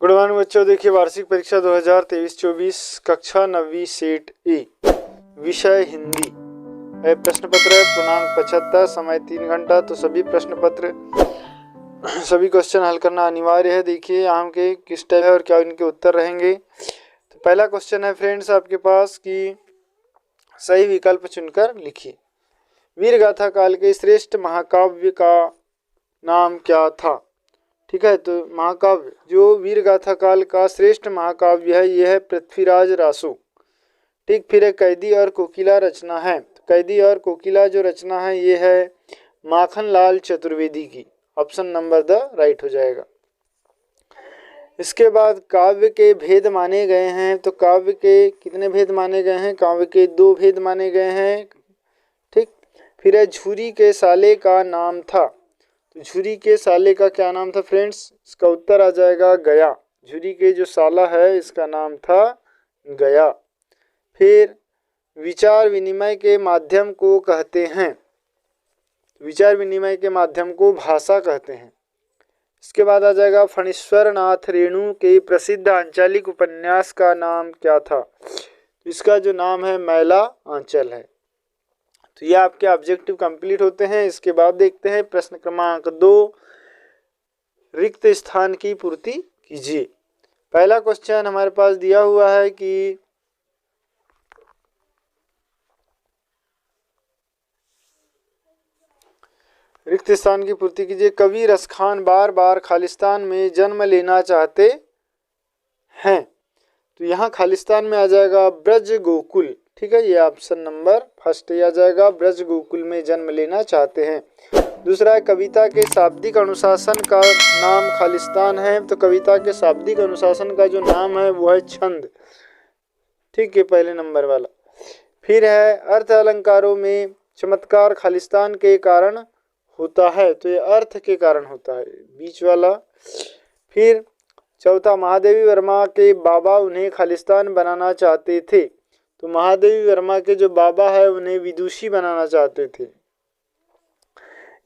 Good morning बच्चों। देखिए वार्षिक परीक्षा 2023-24 कक्षा 9वीं सेट ए, विषय हिंदी है। प्रश्न पत्र है पूर्णांक 75, समय 3 घंटा। तो सभी प्रश्न पत्र सभी क्वेश्चन हल करना अनिवार्य है। देखिए यहाँ के किस टाइप है और क्या इनके उत्तर रहेंगे। तो पहला क्वेश्चन है फ्रेंड्स आपके पास कि सही विकल्प चुनकर लिखिए। वीरगाथा काल के श्रेष्ठ महाकाव्य का नाम क्या था। ठीक है, तो महाकाव्य जो वीरगाथा काल का श्रेष्ठ महाकाव्य है यह है पृथ्वीराज रासो। ठीक, फिर एक कैदी और कोकिला रचना है। तो कैदी और कोकिला जो रचना है ये है माखनलाल चतुर्वेदी की। ऑप्शन नंबर द राइट हो जाएगा। इसके बाद काव्य के भेद माने गए हैं। तो काव्य के कितने भेद माने गए हैं। काव्य के 2 भेद माने गए हैं। ठीक, फिर है झूरी के साले का नाम था। तो झुरी के साले का क्या नाम था फ्रेंड्स। इसका उत्तर आ जाएगा गया। झुरी के जो साला है इसका नाम था गया। फिर विचार विनिमय के माध्यम को कहते हैं। विचार विनिमय के माध्यम को भाषा कहते हैं। इसके बाद आ जाएगा फणीश्वर नाथ रेणु के प्रसिद्ध आंचलिक उपन्यास का नाम क्या था। इसका जो नाम है मैला आंचल है। तो ये आपके ऑब्जेक्टिव कंप्लीट होते हैं। इसके बाद देखते हैं प्रश्न क्रमांक 2, रिक्त स्थान की पूर्ति कीजिए। पहला क्वेश्चन हमारे पास दिया हुआ है कि रिक्त स्थान की पूर्ति कीजिए। कवि रसखान बार बार खालिस्तान में जन्म लेना चाहते हैं। तो यहाँ खालिस्तान में आ जाएगा ब्रज गोकुल। ठीक है, ये ऑप्शन नंबर फर्स्ट आ जाएगा, ब्रज गोकुल में जन्म लेना चाहते हैं। दूसरा है कविता के शाब्दिक अनुशासन का नाम खालिस्तान है। तो कविता के शाब्दिक अनुशासन का जो नाम है वो है छंद। ठीक है, पहले नंबर वाला। फिर है अर्थ अलंकारों में चमत्कार खालिस्तान के कारण होता है। तो ये अर्थ के कारण होता है, बीच वाला। फिर चौथा महादेवी वर्मा के बाबा उन्हें खालिस्तान बनाना चाहते थे। तो महादेवी वर्मा के जो बाबा है उन्हें विदुषी बनाना चाहते थे।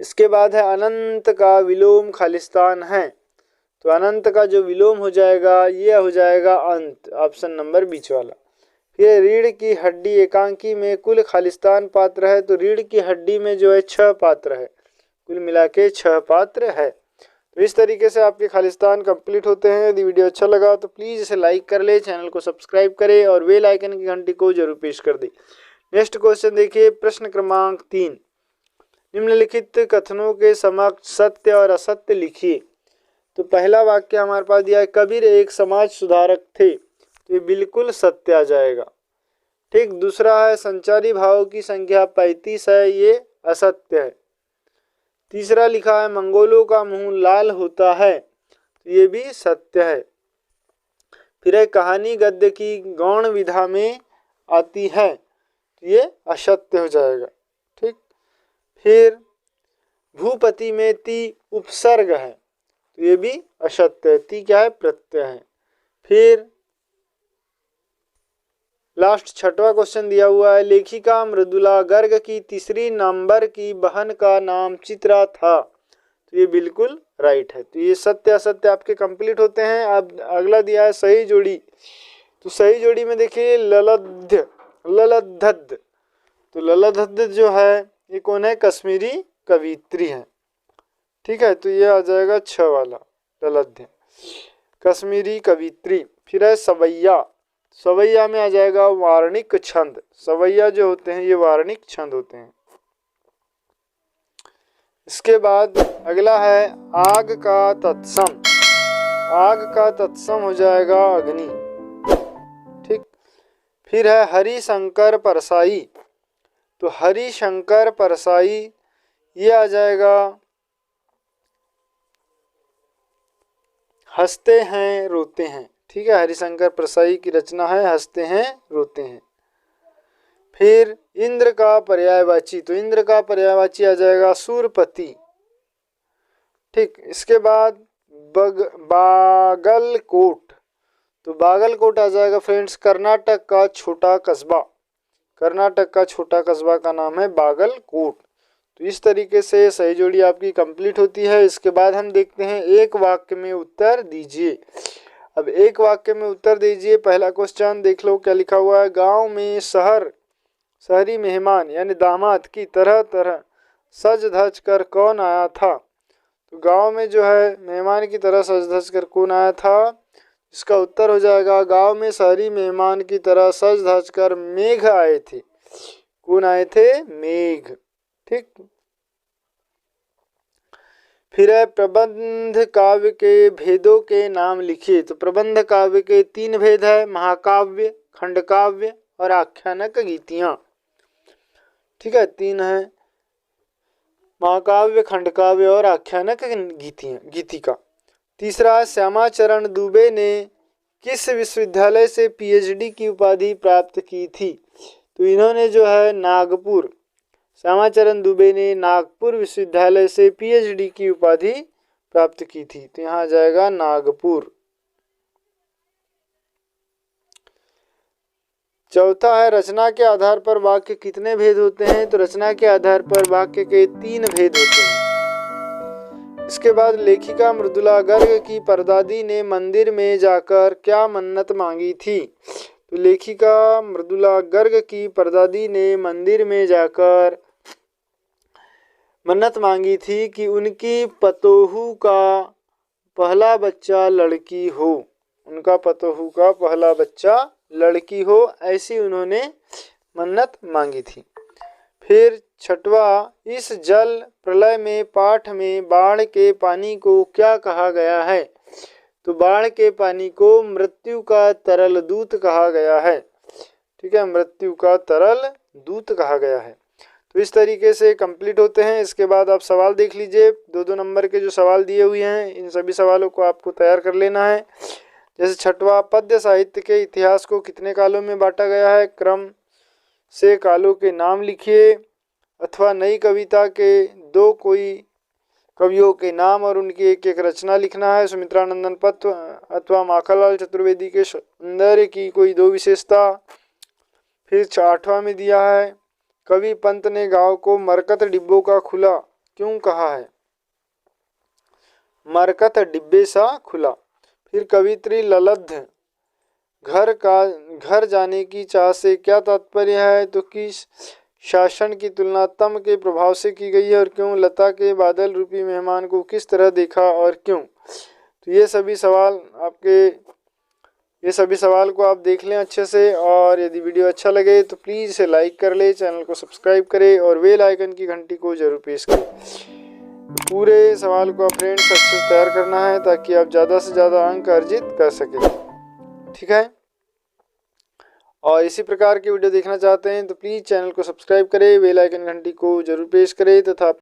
इसके बाद है अनंत का विलोम खालिस्तान है। तो अनंत का जो विलोम हो जाएगा ये हो जाएगा अंत। ऑप्शन नंबर बीच वाला। फिर रीढ़ की हड्डी एकांकी में कुल खालिस्तान पात्र है। तो रीढ़ की हड्डी में जो है 6 पात्र है, कुल मिला के 6 पात्र है। तो इस तरीके से आपके खालिस्तान कंप्लीट होते हैं। यदि वीडियो अच्छा लगा तो प्लीज़ इसे लाइक कर ले, चैनल को सब्सक्राइब करें और बेल आइकन की घंटी को जरूर पेश कर दे। नेक्स्ट क्वेश्चन देखिए, प्रश्न क्रमांक 3, निम्नलिखित कथनों के समक्ष सत्य और असत्य लिखिए। तो पहला वाक्य हमारे पास दिया है कबीर एक समाज सुधारक थे। तो ये बिल्कुल सत्य आ जाएगा। ठीक, दूसरा है संचारी भावों की संख्या 35 है, ये असत्य है। तीसरा लिखा है मंगोलों का मुंह लाल होता है। तो ये भी सत्य है। फिर है कहानी गद्य की गौण विधा में आती है। तो ये असत्य हो जाएगा। ठीक, फिर भूपति में ती उपसर्ग है। तो ये भी असत्य है। ती क्या है, प्रत्यय है। फिर लास्ट 6वां क्वेश्चन दिया हुआ है लेखिका मृदुला गर्ग की तीसरी नंबर की बहन का नाम चित्रा था। तो ये बिल्कुल राइट है। तो ये सत्य असत्य आपके कंप्लीट होते हैं। अब अगला दिया है सही जोड़ी। तो सही जोड़ी में देखिए ललध्य ललधद। तो ललधद जो है ये कौन है, कश्मीरी कवित्री है। ठीक है, तो ये आ जाएगा 6 वाला ललध्य, कश्मीरी कवित्री। फिर है सवैया। सवैया में आ जाएगा वार्णिक छंद। सवैया जो होते हैं ये वार्णिक छंद होते हैं। इसके बाद अगला है आग का तत्सम। आग का तत्सम हो जाएगा अग्नि। ठीक, फिर है हरिशंकर परसाई। तो हरिशंकर परसाई ये आ जाएगा हंसते हैं रोते हैं। ठीक है, हरिशंकर परसाई की रचना है हंसते हैं रोते हैं। फिर इंद्र का पर्यायवाची। तो इंद्र का पर्यायवाची आ जाएगा सूरपति। ठीक, इसके बाद बागलकोट। तो बागलकोट आ जाएगा फ्रेंड्स कर्नाटक का छोटा कस्बा। कर्नाटक का छोटा कस्बा का नाम है बागलकोट। तो इस तरीके से सही जोड़ी आपकी कंप्लीट होती है। इसके बाद हम देखते हैं एक वाक्य में उत्तर दीजिए। अब एक वाक्य में उत्तर दीजिए। पहला क्वेश्चन देख लो क्या लिखा हुआ है। गांव में शहरी मेहमान यानी दामाद की तरह तरह सज धज कर कौन आया था। तो गांव में जो है मेहमान की तरह सज धज कर कौन आया था, इसका उत्तर हो जाएगा गांव में शहरी मेहमान की तरह सज धज कर मेघ आए थे। कौन आए थे? मेघ। ठीक। फिर है प्रबंध काव्य के भेदों के नाम लिखिए। तो प्रबंध काव्य के 3 भेद है, महाकाव्य, खंडकाव्य और आख्यानक गीतियां। ठीक है, 3 है, महाकाव्य, खंडकाव्य और आख्यानक गीतिका। तीसरा, श्यामाचरण दुबे ने किस विश्वविद्यालय से पीएचडी की उपाधि प्राप्त की थी। तो इन्होंने जो है श्यामाचरण दुबे ने नागपुर विश्वविद्यालय से पीएचडी की उपाधि प्राप्त की थी। तो यहाँ आ जाएगा नागपुर। चौथा है, रचना के आधार पर वाक्य कितने भेद होते हैं। तो रचना के आधार पर वाक्य के 3 भेद होते हैं। इसके बाद लेखिका मृदुला गर्ग की परदादी ने मंदिर में जाकर क्या मन्नत मांगी थी। तो लेखिका मृदुला गर्ग की परदादी ने मंदिर में जाकर मन्नत मांगी थी कि उनकी पतोहू का पहला बच्चा लड़की हो। उनका पतोहू का पहला बच्चा लड़की हो, ऐसी उन्होंने मन्नत मांगी थी। फिर छठवा, इस जल प्रलय में पाठ में बाढ़ के पानी को क्या कहा गया है। तो बाढ़ के पानी को मृत्यु का तरल दूत कहा गया है। ठीक है, मृत्यु का तरल दूत कहा गया है। तो इस तरीके से कंप्लीट होते हैं। इसके बाद आप सवाल देख लीजिए, 2-2 नंबर के जो सवाल दिए हुए हैं, इन सभी सवालों को आपको तैयार कर लेना है। जैसे छठवा, पद्य साहित्य के इतिहास को कितने कालों में बांटा गया है। क्रम से कालों के नाम लिखिए। अथवा नई कविता के 2 कोई कवियों के नाम और उनकी एक एक रचना लिखना है। सुमित्रानंदन पथ अथवा माखनलाल चतुर्वेदी के सौंदर्य की कोई 2 विशेषता। फिर 8वां में दिया है, कवि पंत ने गांव को मरकत डिब्बों का खुला क्यों कहा है। मरकत डिब्बे सा खुला। फिर कवित्री ललब्ध घर जाने की चाह से क्या तात्पर्य है। तो किस शासन की तुलना तम के प्रभाव से की गई है और क्यों। लता के बादल रूपी मेहमान को किस तरह देखा और क्यों। तो ये सभी सवाल को आप देख लें अच्छे से। और यदि वीडियो अच्छा लगे तो प्लीज़ इसे लाइक कर ले, चैनल को सब्सक्राइब करें और बेल आइकन की घंटी को जरूर प्रेस करें। पूरे सवाल को फ्रेंड्स अच्छे से तैयार करना है ताकि आप ज़्यादा से ज़्यादा अंक अर्जित कर सकें। ठीक है, और इसी प्रकार की वीडियो देखना चाहते हैं तो प्लीज़ चैनल को सब्सक्राइब करें, बेल आइकन घंटी को जरूर प्रेस करें तथा